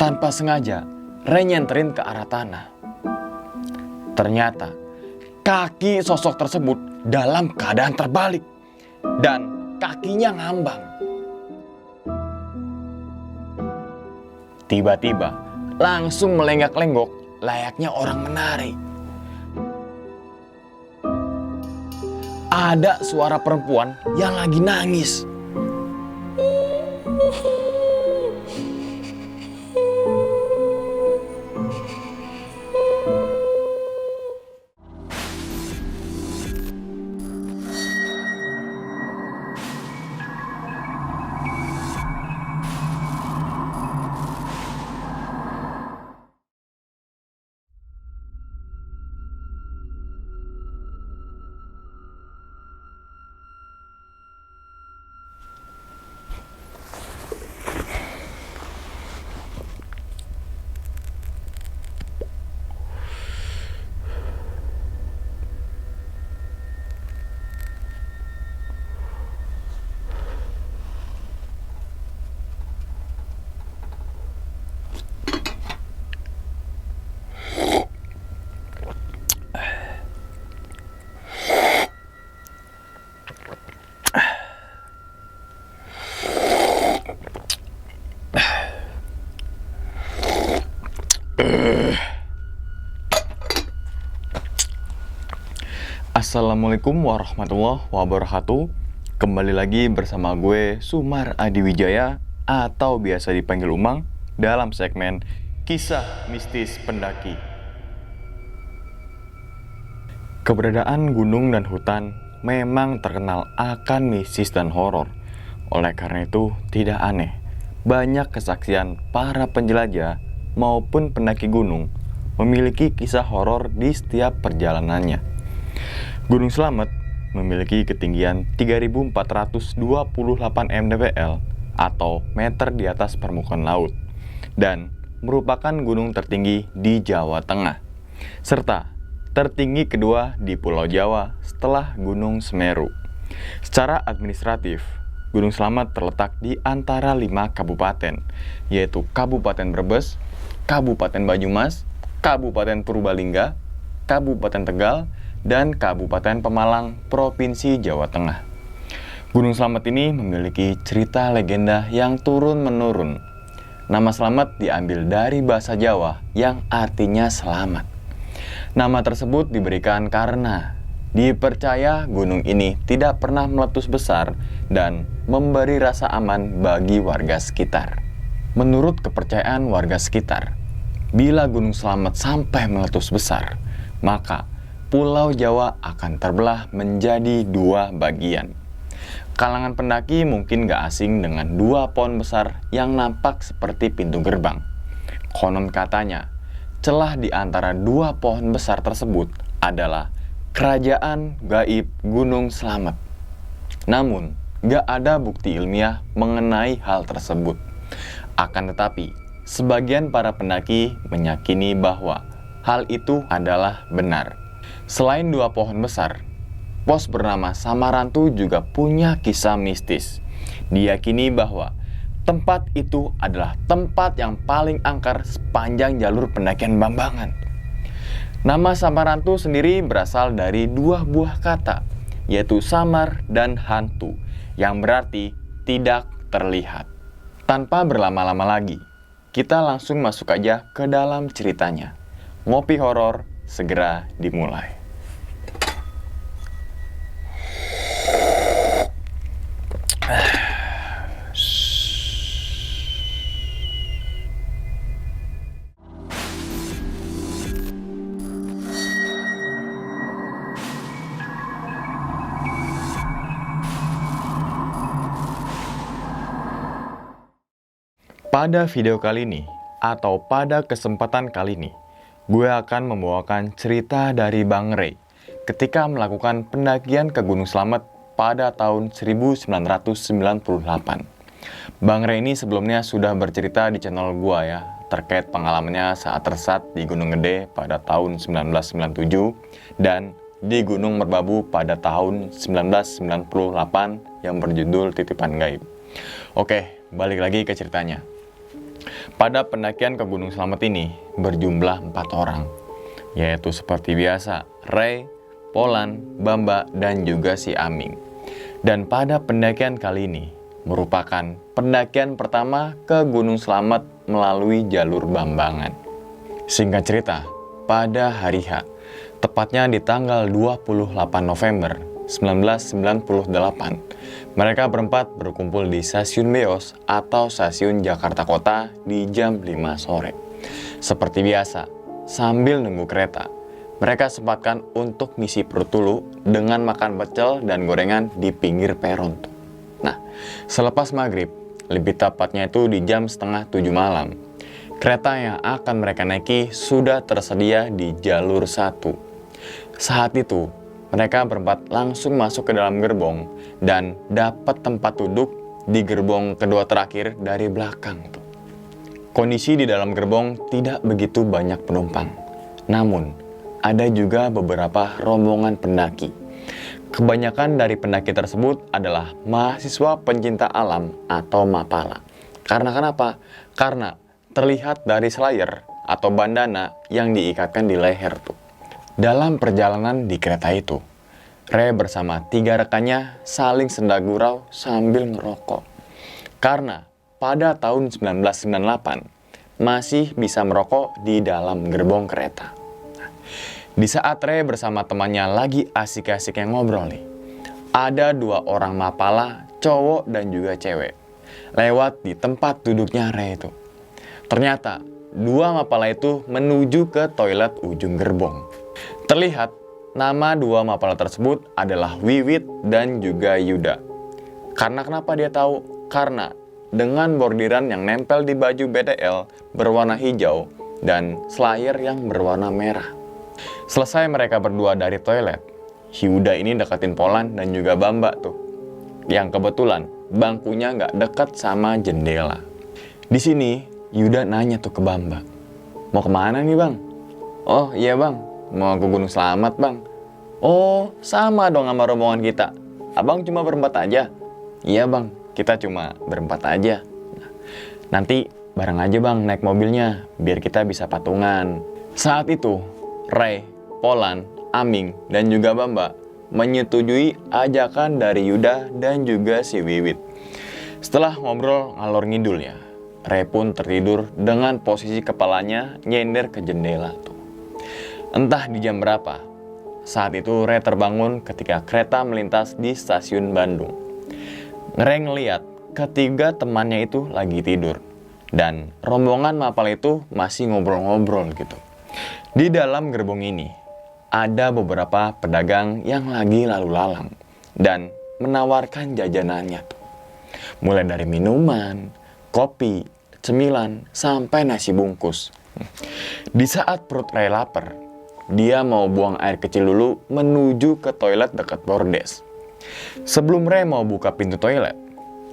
Tanpa sengaja, Ray nyenterin ke arah tanah. Ternyata, kaki sosok tersebut dalam keadaan terbalik dan kakinya ngambang. Tiba-tiba, langsung melenggak-lenggok layaknya orang menari. Ada suara perempuan yang lagi nangis. Assalamualaikum warahmatullahi wabarakatuh. Kembali lagi bersama gue Sumar Adiwijaya atau biasa dipanggil Umang dalam segmen Kisah Mistis Pendaki. Keberadaan gunung dan hutan memang terkenal akan mistis dan horor. Oleh karena itu tidak aneh banyak kesaksian para penjelajah maupun pendaki gunung memiliki kisah horor di setiap perjalanannya. Gunung Slamet memiliki ketinggian 3.428 mdpl atau meter di atas permukaan laut dan merupakan gunung tertinggi di Jawa Tengah serta tertinggi kedua di Pulau Jawa setelah Gunung Semeru. Secara administratif, Gunung Slamet terletak di antara 5 kabupaten, yaitu Kabupaten Brebes, Kabupaten Banyumas, Kabupaten Purbalingga, Kabupaten Tegal, dan Kabupaten Pemalang, Provinsi Jawa Tengah. Gunung Slamet ini memiliki cerita legenda yang turun-menurun. Nama Slamet diambil dari bahasa Jawa yang artinya selamat. Nama tersebut diberikan karena dipercaya gunung ini tidak pernah meletus besar dan memberi rasa aman bagi warga sekitar. Menurut kepercayaan warga sekitar, bila Gunung Slamet sampai meletus besar, maka Pulau Jawa akan terbelah menjadi 2 bagian. Kalangan pendaki mungkin gak asing dengan 2 pohon besar yang nampak seperti pintu gerbang. Konon katanya, celah di antara 2 pohon besar tersebut adalah kerajaan gaib Gunung Slamet. Namun, gak ada bukti ilmiah mengenai hal tersebut. Akan tetapi, sebagian para pendaki meyakini bahwa hal itu adalah benar. Selain 2 pohon besar, pos bernama Samarantu juga punya kisah mistis. Diyakini bahwa tempat itu adalah tempat yang paling angker sepanjang jalur pendakian Bambangan. Nama Samarantu sendiri berasal dari 2 buah kata, yaitu samar dan hantu, yang berarti tidak terlihat. Tanpa berlama-lama lagi, kita langsung masuk aja ke dalam ceritanya. Ngopi horor segera dimulai. Pada video kali ini, atau pada kesempatan kali ini, gue akan membawakan cerita dari Bang Ray ketika melakukan pendakian ke Gunung Slamet pada tahun 1998. Bang Ray ini sebelumnya sudah bercerita di channel gue ya, terkait pengalamannya saat tersesat di Gunung Gede pada tahun 1997 dan di Gunung Merbabu pada tahun 1998 yang berjudul Titipan Gaib. Oke, balik lagi ke ceritanya. Pada pendakian ke Gunung Slamet ini berjumlah 4 orang, yaitu seperti biasa Ray, Polan, Bamba, dan juga si Aming. Dan pada pendakian kali ini merupakan pendakian pertama ke Gunung Slamet melalui jalur Bambangan. Singkat cerita, pada hari H, tepatnya di tanggal 28 November 1998, mereka berempat berkumpul di stasiun Beos atau stasiun Jakarta Kota di jam 5 sore. Seperti biasa, sambil nunggu kereta, mereka sempatkan untuk ngisi perut dulu dengan makan pecel dan gorengan di pinggir peron. Nah, selepas maghrib, lebih tepatnya itu di jam setengah 7 malam, kereta yang akan mereka naiki sudah tersedia di jalur 1. Saat itu, mereka berempat langsung masuk ke dalam gerbong dan dapat tempat duduk di gerbong kedua terakhir dari belakang. Kondisi di dalam gerbong tidak begitu banyak penumpang. Namun, ada juga beberapa rombongan pendaki. Kebanyakan dari pendaki tersebut adalah mahasiswa pencinta alam atau mapala. Karena kenapa? Karena terlihat dari slayer atau bandana yang diikatkan di leher tuh. Dalam perjalanan di kereta itu, Ray bersama 3 rekannya saling senda gurau sambil merokok. Karena pada tahun 1998 masih bisa merokok di dalam gerbong kereta. Di saat Ray bersama temannya lagi asik-asik yang ngobrol nih, ada 2 orang mapala, cowok dan juga cewek, lewat di tempat duduknya Ray itu. Ternyata 2 mapala itu menuju ke toilet ujung gerbong. Terlihat nama 2 mapala tersebut adalah Wiwit dan juga Yuda. Karena kenapa dia tahu? Karena dengan bordiran yang nempel di baju BTL berwarna hijau dan slayer yang berwarna merah. Selesai mereka berdua dari toilet, Yuda ini deketin Polan dan juga Bamba tuh, yang kebetulan bangkunya nggak dekat sama jendela. Di sini Yuda nanya tuh ke Bamba, "Mau kemana nih bang?" "Oh iya bang, mau ke Gunung Slamet bang." "Oh sama dong sama rombongan kita. Abang cuma berempat aja?" "Iya bang, kita cuma berempat aja." "Nanti bareng aja bang naik mobilnya, biar kita bisa patungan." Saat itu Ray, Polan, Aming, dan juga Bamba menyetujui ajakan dari Yuda dan juga si Wiwit. Setelah ngobrol ngalor ngidul ya, Ray pun tertidur dengan posisi kepalanya nyender ke jendela tuh. Entah di jam berapa, saat itu Ray terbangun ketika kereta melintas di stasiun Bandung. Ray ngeliat ketiga temannya itu lagi tidur, dan rombongan mapal itu masih ngobrol-ngobrol gitu. Di dalam gerbong ini, ada beberapa pedagang yang lagi lalu lalang dan menawarkan jajanannya tuh. Mulai dari minuman, kopi, cemilan, sampai nasi bungkus. Di saat perut Ray lapar, dia mau buang air kecil dulu menuju ke toilet dekat bordes. Sebelum Ray mau buka pintu toilet,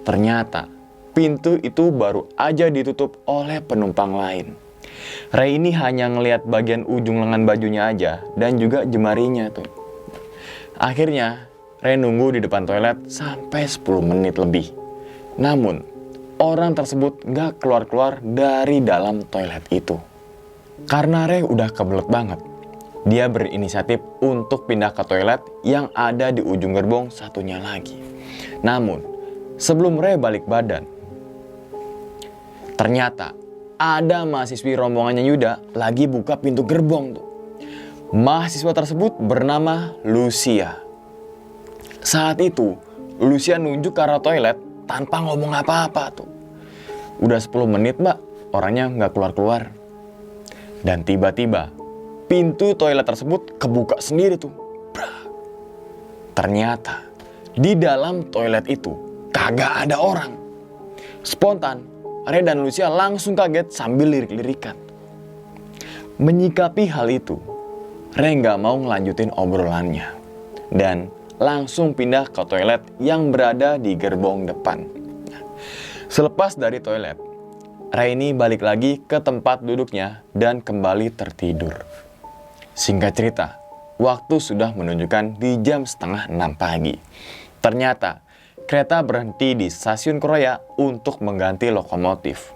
ternyata pintu itu baru aja ditutup oleh penumpang lain. Ray ini hanya ngelihat bagian ujung lengan bajunya aja dan juga jemarinya tuh. Akhirnya Ray nunggu di depan toilet sampai 10 menit lebih. Namun orang tersebut gak keluar-keluar dari dalam toilet itu. Karena Ray udah kebelet banget, dia berinisiatif untuk pindah ke toilet yang ada di ujung gerbong satunya lagi. Namun sebelum Ray balik badan, ternyata ada mahasiswi rombongannya Yuda lagi buka pintu gerbong tuh. Mahasiswa tersebut bernama Lucia. Saat itu Lucia nunjuk ke arah toilet tanpa ngomong apa-apa tuh. Udah 10 menit mbak, orangnya nggak keluar-keluar. Dan tiba-tiba pintu toilet tersebut kebuka sendiri tuh. Ternyata di dalam toilet itu kagak ada orang. Spontan Ray dan Lucia langsung kaget sambil lirik-lirikan. Menyikapi hal itu, Ray nggak mau ngelanjutin obrolannya dan langsung pindah ke toilet yang berada di gerbong depan. Selepas dari toilet, Ray ini balik lagi ke tempat duduknya dan kembali tertidur. Singkat cerita, waktu sudah menunjukkan di jam 5:30 pagi. Ternyata kereta berhenti di stasiun Kroya untuk mengganti lokomotif.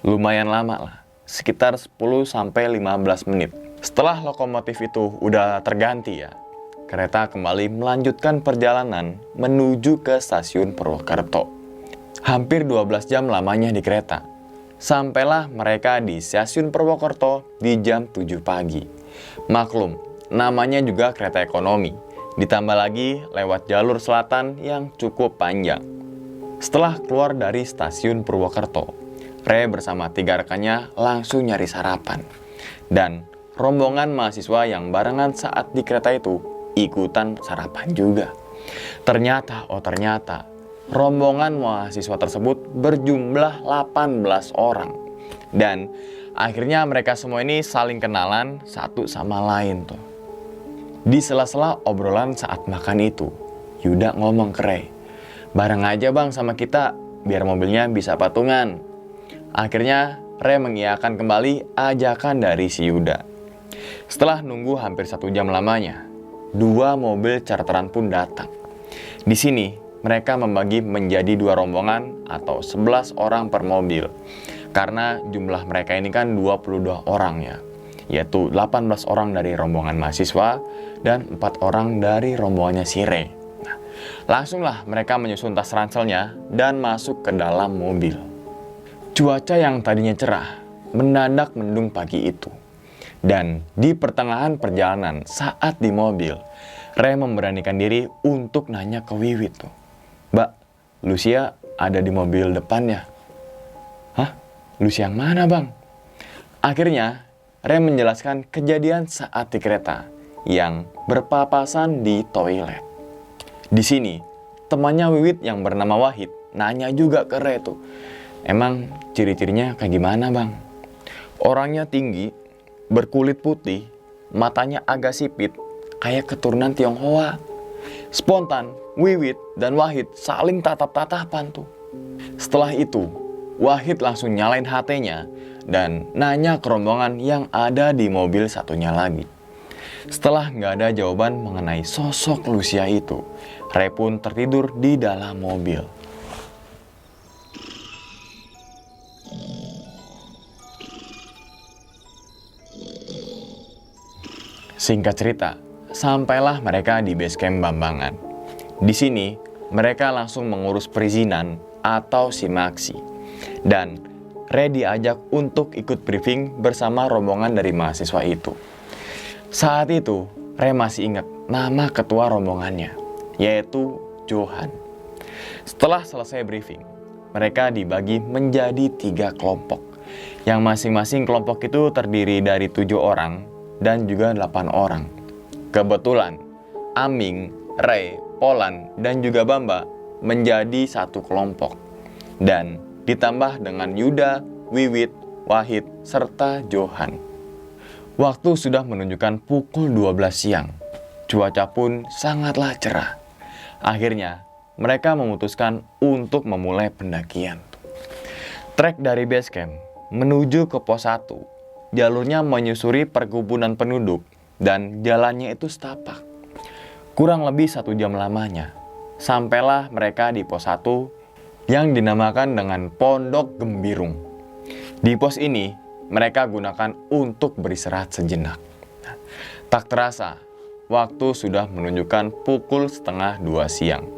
Lumayan lama lah, sekitar 10-15 menit. Setelah lokomotif itu udah terganti ya, kereta kembali melanjutkan perjalanan menuju ke stasiun Purwokerto. Hampir 12 jam lamanya di kereta. Sampailah mereka di stasiun Purwokerto di jam 7 pagi. Maklum, namanya juga kereta ekonomi, ditambah lagi lewat jalur selatan yang cukup panjang. Setelah keluar dari stasiun Purwokerto, Re bersama 3 rekannya langsung nyari sarapan. Dan rombongan mahasiswa yang barengan saat di kereta itu ikutan sarapan juga. Ternyata, rombongan mahasiswa tersebut berjumlah 18 orang. Dan akhirnya mereka semua ini saling kenalan satu sama lain tuh. Di sela-sela obrolan saat makan itu, Yuda ngomong ke Re, "Bareng aja bang sama kita, biar mobilnya bisa patungan." Akhirnya Re mengiyakan kembali ajakan dari si Yuda. Setelah nunggu hampir 1 jam lamanya, 2 mobil charteran pun datang. Di sini mereka membagi menjadi 2 rombongan atau 11 orang per mobil. Karena jumlah mereka ini kan 22 orang ya, yaitu 18 orang dari rombongan mahasiswa dan 4 orang dari rombongannya si Re. Nah, langsunglah mereka menyusun tas ranselnya dan masuk ke dalam mobil. Cuaca yang tadinya cerah mendadak mendung pagi itu. Dan di pertengahan perjalanan saat di mobil, Re memberanikan diri untuk nanya ke Wiwit tuh, "Mbak, Lucia ada di mobil depannya." "Hah? Lucia yang mana bang?" Akhirnya Re menjelaskan kejadian saat di kereta yang berpapasan di toilet. Di sini temannya Wiwit yang bernama Wahid nanya juga ke Re tuh, "Emang ciri-cirinya kayak gimana bang?" "Orangnya tinggi, berkulit putih, matanya agak sipit, kayak keturunan Tionghoa." Spontan, Wiwit dan Wahid saling tatap-tatapan tuh. Setelah itu, Wahid langsung nyalain HT-nya dan nanya ke rombongan yang ada di mobil satunya lagi. Setelah nggak ada jawaban mengenai sosok Lucia itu, Re pun tertidur di dalam mobil. Singkat cerita, sampailah mereka di base camp Bambangan. Di sini, mereka langsung mengurus perizinan atau simaksi. Dan Re diajak untuk ikut briefing bersama rombongan dari mahasiswa itu. Saat itu, Re masih ingat nama ketua rombongannya, yaitu Johan. Setelah selesai briefing, mereka dibagi menjadi 3 kelompok. Yang masing-masing kelompok itu terdiri dari 7 orang dan juga 8 orang. Kebetulan, Aming, Re, Polan, dan juga Bamba menjadi 1 kelompok. Dan ditambah dengan Yuda, Wiwit, Wahid, serta Johan. Waktu sudah menunjukkan pukul 12 siang. Cuaca pun sangatlah cerah. Akhirnya, mereka memutuskan untuk memulai pendakian. Trek dari base camp menuju ke pos 1. Jalurnya menyusuri perkebunan penduduk dan jalannya itu setapak. Kurang lebih 1 jam lamanya, sampailah mereka di pos 1 yang dinamakan dengan Pondok Gembirung. Di pos ini, mereka gunakan untuk beristirahat sejenak. Tak terasa, waktu sudah menunjukkan pukul 1:30 siang.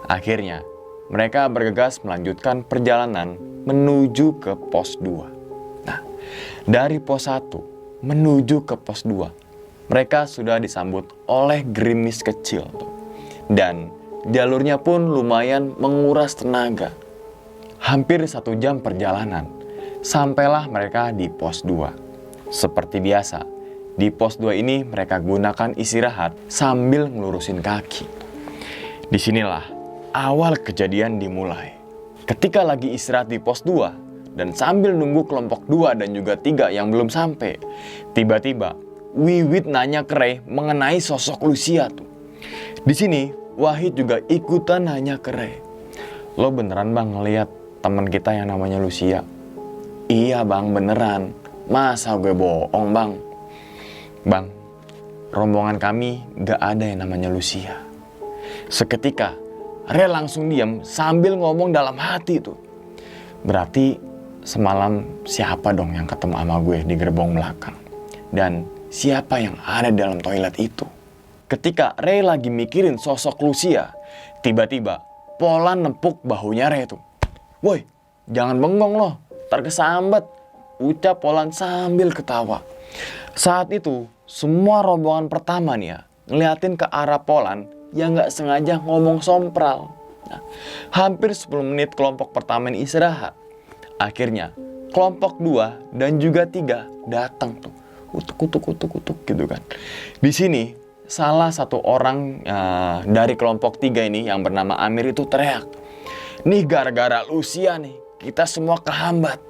Akhirnya, mereka bergegas melanjutkan perjalanan menuju ke pos 2. Nah, dari pos 1 menuju ke pos 2, mereka sudah disambut oleh gerimis kecil tuh. Dan jalurnya pun lumayan menguras tenaga. Hampir 1 jam perjalanan, sampailah mereka di pos 2. Seperti biasa, di pos 2 ini mereka gunakan istirahat sambil ngelurusin kaki. Disinilah awal kejadian dimulai. Ketika lagi istirahat di pos 2, dan sambil nunggu kelompok 2 dan juga 3 yang belum sampai, tiba-tiba Wiwit nanya ke Re mengenai sosok Lucia tuh. Di sini Wahid juga ikutan nanya ke Re, "Lo beneran bang ngeliat teman kita yang namanya Lucia?" "Iya bang, beneran. Masa gue bohong bang?" "Bang, rombongan kami gak ada yang namanya Lucia." Seketika Re langsung diam sambil ngomong dalam hati tuh, "Berarti semalam siapa dong yang ketemu sama gue di gerbong belakang? Dan siapa yang ada dalam toilet itu? Ketika Ray lagi mikirin sosok Lucia, tiba-tiba Polan nempuk bahunya Ray tuh. "Woi, jangan bengong loh, ntar kesambet," ucap Polan sambil ketawa. Saat itu, semua rombongan pertama nih ya, ngeliatin ke arah Polan yang gak sengaja ngomong sompral. Nah, hampir 10 menit kelompok pertama ini istirahat. Akhirnya, kelompok 2 dan juga 3 datang tuh. Kutuk gitu kan. Di sini, salah satu orang dari kelompok 3 ini yang bernama Amir itu teriak, "Nih gara-gara Lucia nih, kita semua kehambat."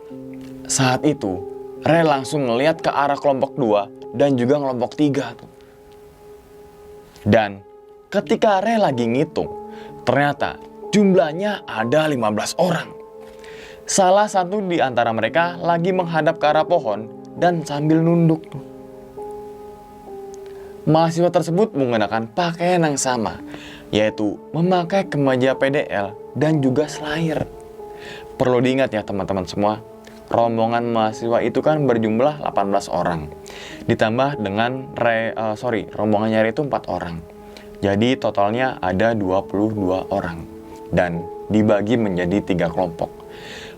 Saat itu, Ray langsung ngeliat ke arah kelompok 2 dan juga kelompok 3 tuh. Dan ketika Ray lagi ngitung, ternyata jumlahnya ada 15 orang. Salah satu di antara mereka lagi menghadap ke arah pohon dan sambil nunduk tuh. Mahasiswa tersebut menggunakan pakaian yang sama, yaitu memakai kemeja PDL dan juga slayer. Perlu diingat ya teman-teman semua, rombongan mahasiswa itu kan berjumlah 18 orang. Ditambah dengan rombongannya Ray itu 4 orang. Jadi totalnya ada 22 orang. Dan dibagi menjadi 3 kelompok.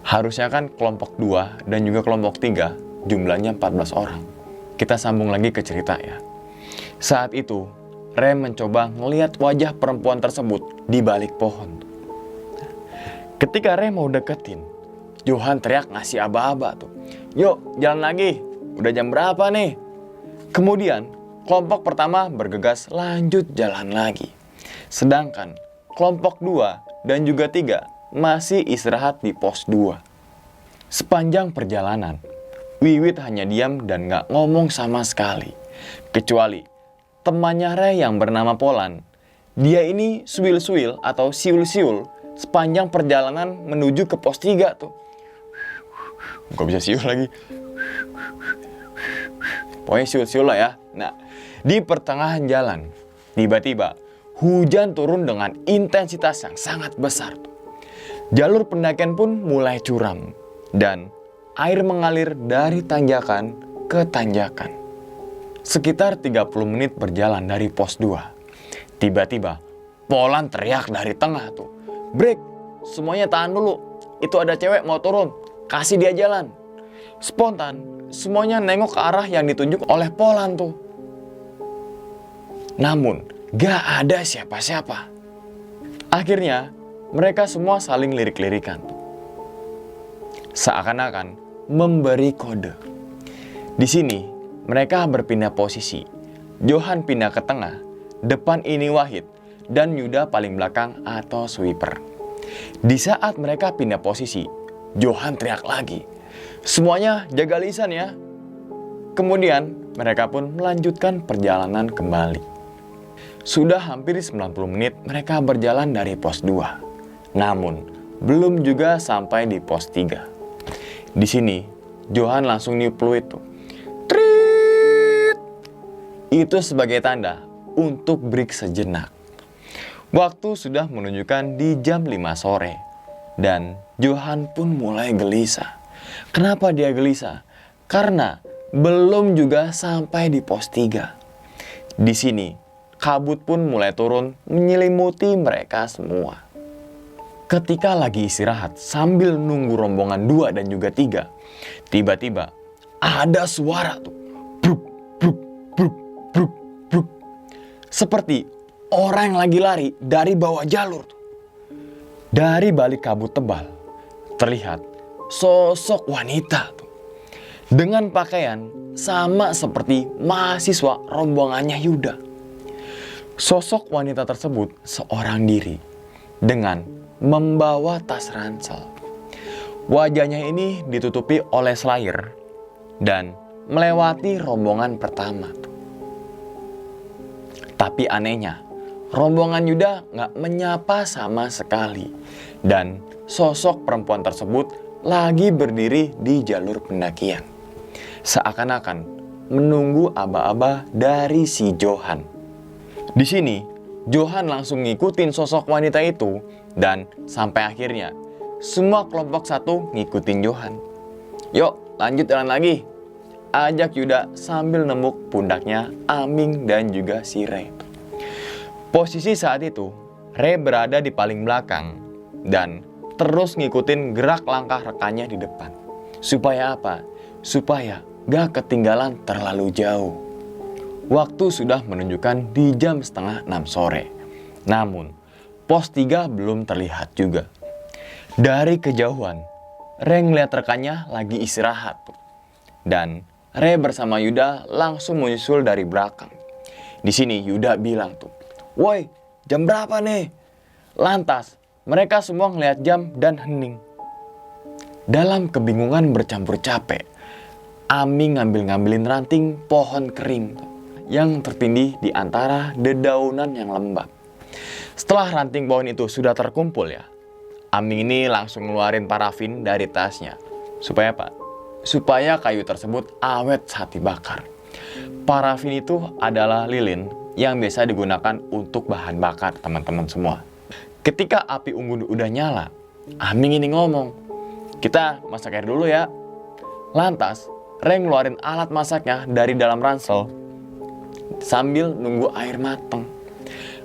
Harusnya kan kelompok 2 dan juga kelompok 3 jumlahnya 14 orang. Kita sambung lagi ke cerita ya. Saat itu, Ray mencoba ngelihat wajah perempuan tersebut di balik pohon. Ketika Ray mau deketin, Johan teriak ngasih aba-aba tuh. "Yuk, jalan lagi. Udah jam berapa nih?" Kemudian, kelompok pertama bergegas lanjut jalan lagi. Sedangkan kelompok 2 dan juga 3 masih istirahat di pos 2. Sepanjang perjalanan, Wiwit hanya diam dan gak ngomong sama sekali. Kecuali temannya Ray yang bernama Polan. Dia ini suil-suil atau siul-siul sepanjang perjalanan menuju ke pos 3 tuh. Gak bisa siul lagi. Pokoknya siul-siul lah ya. Nah, di pertengahan jalan, tiba-tiba hujan turun dengan intensitas yang sangat besar tuh. Jalur pendakian pun mulai curam dan air mengalir dari tanjakan ke tanjakan. Sekitar 30 menit berjalan dari pos 2. Tiba-tiba Polan teriak dari tengah tuh. "Break, semuanya tahan dulu. Itu ada cewek mau turun, kasih dia jalan." Spontan, semuanya nengok ke arah yang ditunjuk oleh Polan tuh. Namun, gak ada siapa-siapa. Akhirnya, mereka semua saling lirik-lirikan tuh. Seakan-akan memberi kode. Di sini, mereka berpindah posisi. Johan pindah ke tengah, depan ini Wahid, dan Yuda paling belakang atau sweeper. Di saat mereka pindah posisi, Johan teriak lagi, "Semuanya jaga lisan ya." Kemudian, mereka pun melanjutkan perjalanan kembali. Sudah hampir 90 menit mereka berjalan dari pos 2. Namun, belum juga sampai di pos 3. Di sini, Johan langsung niup peluit tuh. Trit! Itu sebagai tanda untuk break sejenak. Waktu sudah menunjukkan di jam 5 sore. Dan Johan pun mulai gelisah. Kenapa dia gelisah? Karena belum juga sampai di pos 3. Di sini, kabut pun mulai turun menyelimuti mereka semua. Ketika lagi istirahat sambil nunggu rombongan 2 dan juga 3, tiba-tiba ada suara tuh. Bruk, bruk, bruk, bruk, bruk. Seperti orang yang lagi lari dari bawah jalur tuh. Dari balik kabut tebal, terlihat sosok wanita tuh. Dengan pakaian sama seperti mahasiswa rombongannya Yuda. Sosok wanita tersebut seorang diri dengan membawa tas ransel. Wajahnya ini ditutupi oleh slayer dan melewati rombongan pertama tuh. Tapi anehnya, rombongan Yuda gak menyapa sama sekali. Dan sosok perempuan tersebut lagi berdiri di jalur pendakian. Seakan-akan menunggu aba-aba dari si Johan. Di sini, Johan langsung ngikutin sosok wanita itu dan sampai akhirnya semua kelompok 1 ngikutin Johan. Yuk lanjut jalan lagi, ajak Yuda sambil nemuk pundaknya Aming dan juga si Re. Posisi saat itu, Re berada di paling belakang dan terus ngikutin gerak langkah rekannya di depan. Supaya apa? Supaya gak ketinggalan terlalu jauh. Waktu sudah menunjukkan di jam setengah 6 sore. Namun, pos 3 belum terlihat juga. Dari kejauhan, Re ngeliat rekannya lagi istirahat. Dan Re bersama Yuda langsung menyusul dari belakang. Di sini Yuda bilang tuh, "Woi, jam berapa nih?" Lantas, mereka semua ngeliat jam dan hening. Dalam kebingungan bercampur capek, Aming ngambil-ngambilin ranting pohon kering yang tertindih di antara dedaunan yang lembab. Setelah ranting pohon itu sudah terkumpul ya, Aming ini langsung ngeluarin parafin dari tasnya. Supaya apa? Supaya kayu tersebut awet saat dibakar. Parafin itu adalah lilin yang biasa digunakan untuk bahan bakar teman-teman semua. Ketika api unggun udah nyala, Aming ini ngomong, "Kita masak air dulu ya." Lantas, Re ngeluarin alat masaknya dari dalam ransel sambil nunggu air mateng.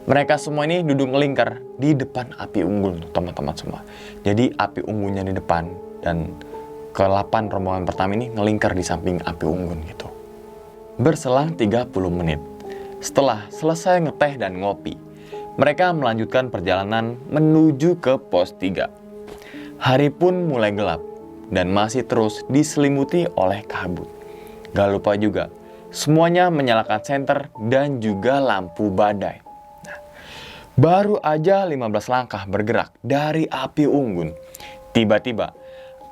Mereka semua ini duduk ngelingkar di depan api unggun, teman-teman semua. Jadi api unggunnya di depan dan ke-8 rombongan pertama ini ngelingkar di samping api unggun gitu. Berselang 30 menit, setelah selesai ngeteh dan ngopi, mereka melanjutkan perjalanan menuju ke pos 3. Hari pun mulai gelap dan masih terus diselimuti oleh kabut. Gak lupa juga, semuanya menyalakan senter dan juga lampu badai. Baru aja 15 langkah bergerak dari api unggun, tiba-tiba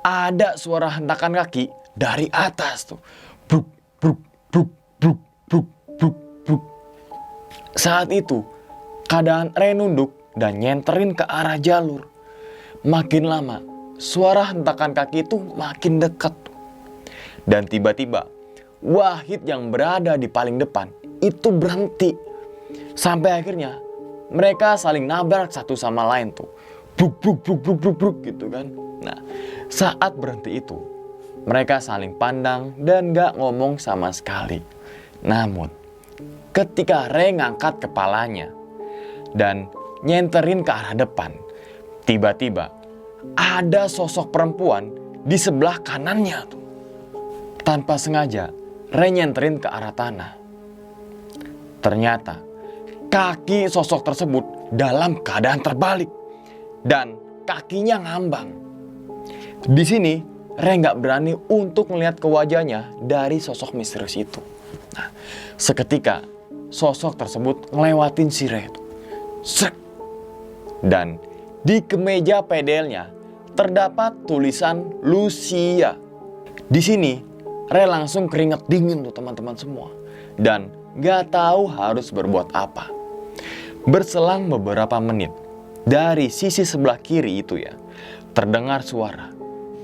ada suara hentakan kaki dari atas tuh. Bruk, bruk, bruk, bruk, bruk, bruk, bruk. Saat itu, keadaan Re nunduk dan nyenterin ke arah jalur. Makin lama, suara hentakan kaki itu makin dekat. Dan tiba-tiba, Wahid yang berada di paling depan itu berhenti. Sampai akhirnya mereka saling nabrak satu sama lain tuh. Bruk, bruk, bruk, bruk, bruk, bruk gitu kan. Nah, saat berhenti itu, mereka saling pandang dan gak ngomong sama sekali. Namun, ketika Re ngangkat kepalanya dan nyenterin ke arah depan, tiba-tiba ada sosok perempuan di sebelah kanannya tuh. Tanpa sengaja, Re nyenterin ke arah tanah. Ternyata, kaki sosok tersebut dalam keadaan terbalik dan kakinya ngambang. Di sini, Re nggak berani untuk melihat ke wajahnya dari sosok misterius itu. Nah, seketika sosok tersebut ngelewatin si Re. Sek. Dan di kemeja PDL-nya terdapat tulisan Lucia. Di sini, Re langsung keringat dingin tuh teman-teman semua dan nggak tahu harus berbuat apa. Berselang beberapa menit, dari sisi sebelah kiri itu ya, terdengar suara.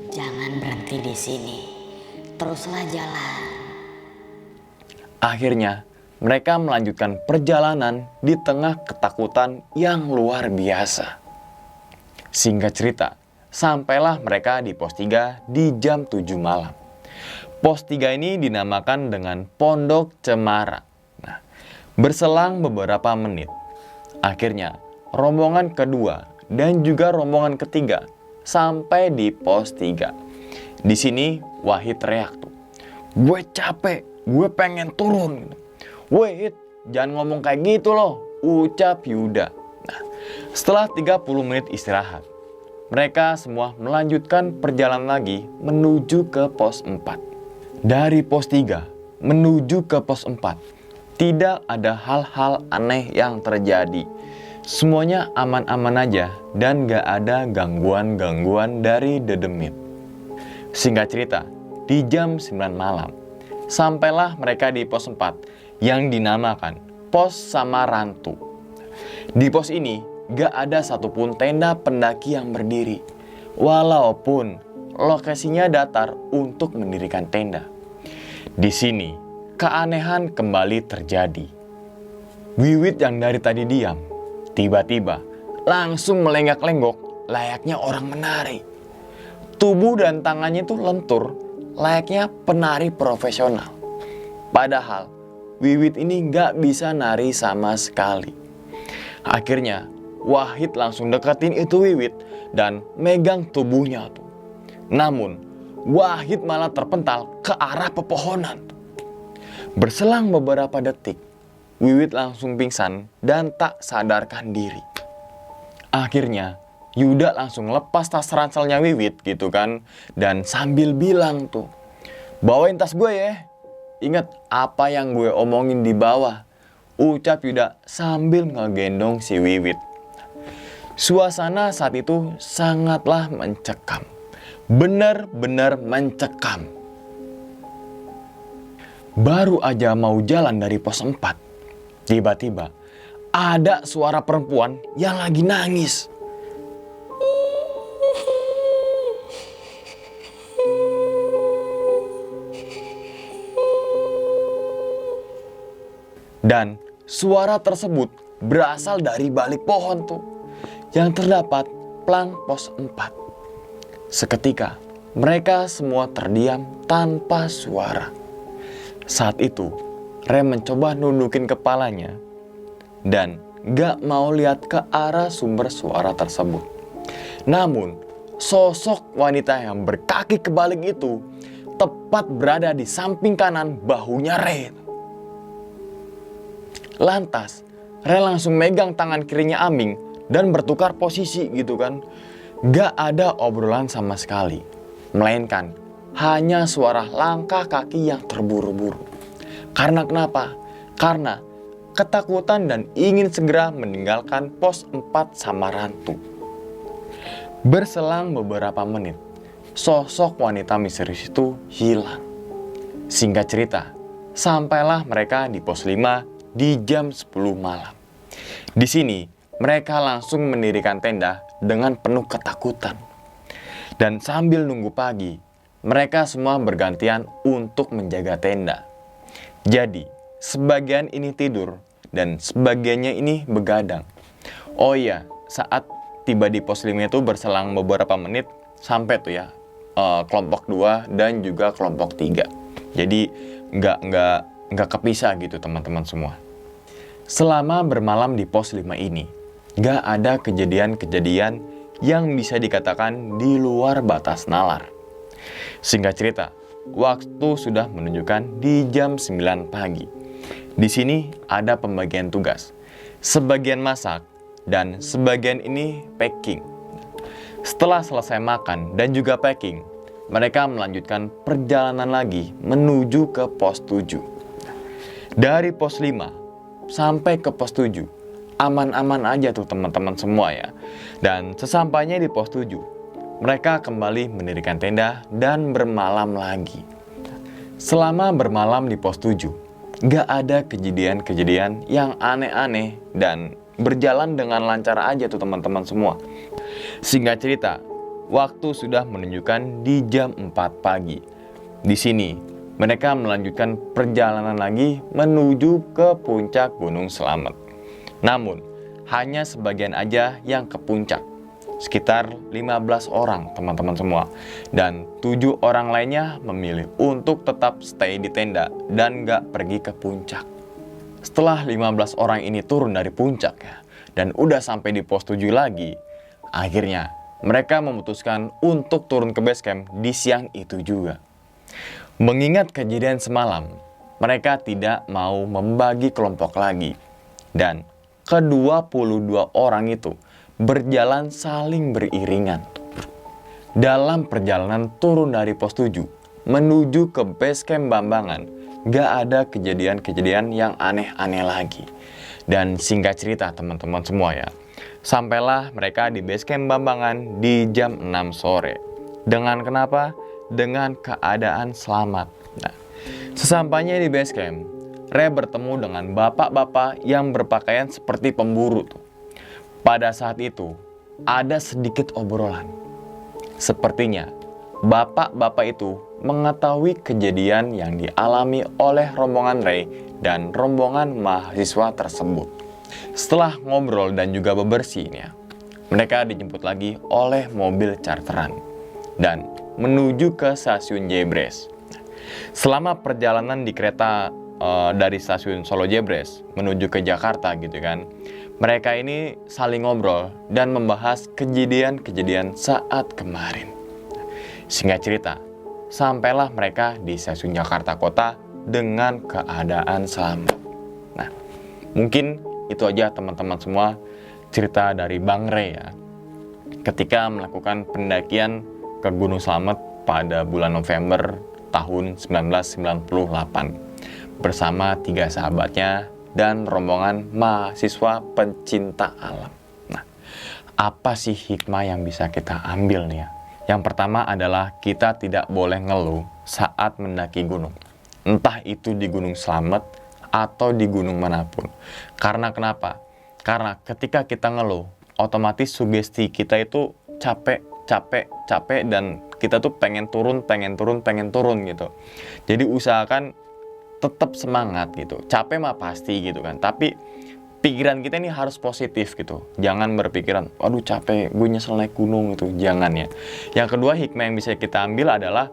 "Jangan berhenti di sini, teruslah jalan." Akhirnya, mereka melanjutkan perjalanan di tengah ketakutan yang luar biasa. Singkat cerita, sampailah mereka di pos 3 di jam 7 malam. Pos 3 ini dinamakan dengan Pondok Cemara. Nah, berselang beberapa menit, akhirnya, rombongan kedua dan juga rombongan ketiga sampai di pos 3. Di sini Wahid teriak tuh, "Gue capek, gue pengen turun." "Wahid, jangan ngomong kayak gitu loh," ucap Yuda. Nah, setelah 30 menit istirahat, mereka semua melanjutkan perjalanan lagi menuju ke pos 4. Dari pos 3 menuju ke pos 4, tidak ada hal-hal aneh yang terjadi. Semuanya aman-aman aja dan gak ada gangguan-gangguan dari dedemit. Singkat cerita, di jam 9 malam, sampailah mereka di pos 4 yang dinamakan Pos Samarantu. Di pos ini gak ada satupun tenda pendaki yang berdiri, walaupun lokasinya datar untuk mendirikan tenda. Di sini, keanehan kembali terjadi. Wiwit yang dari tadi diam, tiba-tiba langsung melenggak-lenggok layaknya orang menari. Tubuh dan tangannya itu lentur layaknya penari profesional. Padahal Wiwit ini nggak bisa nari sama sekali. Akhirnya Wahid langsung deketin itu Wiwit dan megang tubuhnya tuh. Namun Wahid malah terpental ke arah pepohonan. Berselang beberapa detik, Wiwit langsung pingsan dan tak sadarkan diri. Akhirnya Yuda langsung lepas tas ranselnya Wiwit gitu kan, dan sambil bilang tuh, "Bawain tas gue ya. Ingat apa yang gue omongin di bawah," ucap Yuda sambil ngegendong si Wiwit. Suasana saat itu sangatlah mencekam. Benar-benar mencekam. Baru aja mau jalan dari pos 4, tiba-tiba ada suara perempuan yang lagi nangis. Dan suara tersebut berasal dari balik pohon tuh, yang terdapat plang pos 4. Seketika mereka semua terdiam tanpa suara. Saat itu Rem mencoba nundukin kepalanya dan gak mau lihat ke arah sumber suara tersebut. Namun sosok wanita yang berkaki kebalik itu tepat berada di samping kanan bahunya Rem. Lantas Rem langsung megang tangan kirinya Aming dan bertukar posisi gitu kan. Gak ada obrolan sama sekali, melainkan hanya suara langkah kaki yang terburu-buru. Karena kenapa? Karena ketakutan dan ingin segera meninggalkan pos 4 Samarantu. Berselang beberapa menit, sosok wanita misterius itu hilang. Singkat cerita, sampailah mereka di pos 5 di jam 10 malam. Di sini mereka langsung mendirikan tenda dengan penuh ketakutan. Dan sambil nunggu pagi, mereka semua bergantian untuk menjaga tenda. Jadi, sebagian ini tidur dan sebagiannya ini begadang. Oh iya, saat tiba di pos 5 itu berselang beberapa menit sampai tuh ya kelompok 2 dan juga kelompok 3. Jadi nggak kepisah gitu teman-teman semua. Selama bermalam di pos 5 ini, gak ada kejadian-kejadian yang bisa dikatakan di luar batas nalar. Singkat cerita, waktu sudah menunjukkan di jam 9 pagi. Di sini ada pembagian tugas. Sebagian masak dan sebagian ini packing. Setelah selesai makan dan juga packing, mereka melanjutkan perjalanan lagi menuju ke pos 7. Dari pos 5 sampai ke pos 7, aman-aman aja tuh teman-teman semua ya. Dan sesampainya di pos 7, mereka kembali mendirikan tenda dan bermalam lagi. Selama bermalam di pos 7, gak ada kejadian-kejadian yang aneh-aneh dan berjalan dengan lancar aja tuh teman-teman semua. Singkat cerita, waktu sudah menunjukkan di jam 4 pagi. Di sini mereka melanjutkan perjalanan lagi menuju ke puncak Gunung Slamet. Namun, hanya sebagian aja yang ke puncak. Sekitar 15 orang teman-teman semua. Dan 7 orang lainnya memilih untuk tetap stay di tenda dan gak pergi ke puncak. Setelah 15 orang ini turun dari puncak ya, dan udah sampai di pos 7 lagi, akhirnya mereka memutuskan untuk turun ke base camp di siang itu juga. Mengingat kejadian semalam, mereka tidak mau membagi kelompok lagi. Dan ke-22 orang itu berjalan saling beriringan. Dalam perjalanan turun dari pos 7 menuju ke base camp Bambangan, gak ada kejadian-kejadian yang aneh-aneh lagi. Dan singkat cerita teman-teman semua ya, sampailah mereka di base camp Bambangan di jam 6 sore. Dengan kenapa? Dengan keadaan selamat. Nah, sesampainya di base camp, Re bertemu dengan bapak-bapak yang berpakaian seperti pemburu tuh. Pada saat itu, ada sedikit obrolan. Sepertinya, bapak-bapak itu mengetahui kejadian yang dialami oleh rombongan Re dan rombongan mahasiswa tersebut. Setelah ngobrol dan juga bebersih, mereka dijemput lagi oleh mobil charteran. Dan menuju ke stasiun Jebres. Selama perjalanan di kereta dari stasiun Solo Jebres menuju ke Jakarta gitu kan, mereka ini saling ngobrol dan membahas kejadian-kejadian saat kemarin. Singkat cerita, sampailah mereka di stasiun Jakarta Kota dengan keadaan selamat. Nah, mungkin itu aja teman-teman semua cerita dari Bang Rey ya, ketika melakukan pendakian ke Gunung Slamet pada bulan November tahun 1998 bersama 3 sahabatnya dan rombongan mahasiswa pencinta alam. Nah, apa sih hikmah yang bisa kita ambil nih ya? Yang pertama adalah kita tidak boleh ngeluh saat mendaki gunung. Entah itu di Gunung Slamet atau di gunung manapun. Karena kenapa? Karena ketika kita ngeluh, otomatis sugesti kita itu capek dan kita tuh pengen turun gitu. Jadi usahakan tetap semangat gitu. Capek mah pasti gitu kan. Tapi pikiran kita ini harus positif gitu. Jangan berpikiran, aduh capek, gue nyesel naik gunung gitu. Jangan ya. Yang kedua hikmah yang bisa kita ambil adalah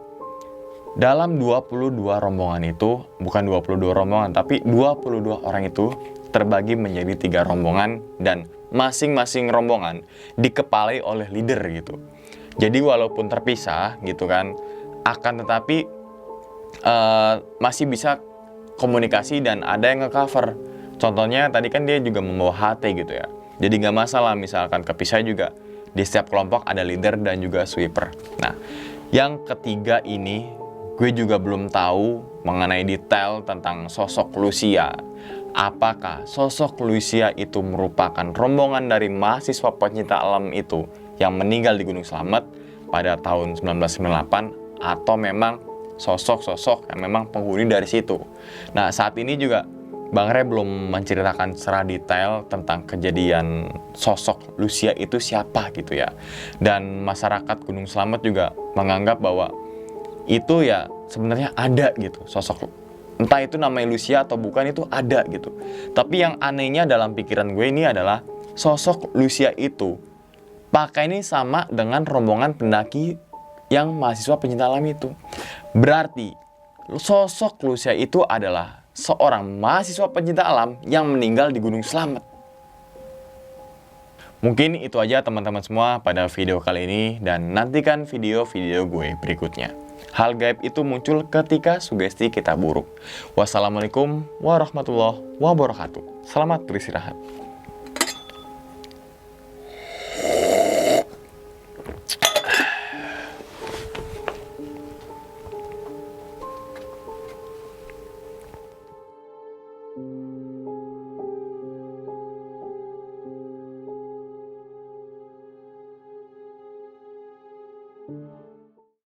dalam 22 rombongan itu, bukan 22 rombongan, tapi 22 orang itu terbagi menjadi 3 rombongan dan masing-masing rombongan dikepalai oleh leader gitu. Jadi walaupun terpisah gitu kan, akan tetapi masih bisa komunikasi dan ada yang nge-cover. Contohnya tadi kan dia juga membawa HT gitu ya. Jadi nggak masalah misalkan kepisah juga. Di setiap kelompok ada leader dan juga sweeper. Nah, yang ketiga ini gue juga belum tahu mengenai detail tentang sosok Lucia. Apakah sosok Lucia itu merupakan rombongan dari mahasiswa pencinta alam itu yang meninggal di Gunung Slamet pada tahun 1998 atau memang sosok-sosok yang memang penghuni dari situ. Nah, saat ini juga Bang Rey belum menceritakan secara detail tentang kejadian sosok Lucia itu siapa gitu ya. Dan masyarakat Gunung Slamet juga menganggap bahwa itu ya sebenarnya ada gitu sosok, entah itu namanya Lucia atau bukan, itu ada gitu. Tapi yang anehnya dalam pikiran gue ini adalah sosok Lucia itu pakainya sama dengan rombongan pendaki yang mahasiswa pencinta alam itu. Berarti sosok Lucia itu adalah seorang mahasiswa pencinta alam yang meninggal di Gunung Slamet. Mungkin itu aja teman-teman semua pada video kali ini, dan nantikan video-video gue berikutnya. Hal gaib itu muncul ketika sugesti kita buruk. Wassalamualaikum warahmatullahi wabarakatuh. Selamat beristirahat. Thank you.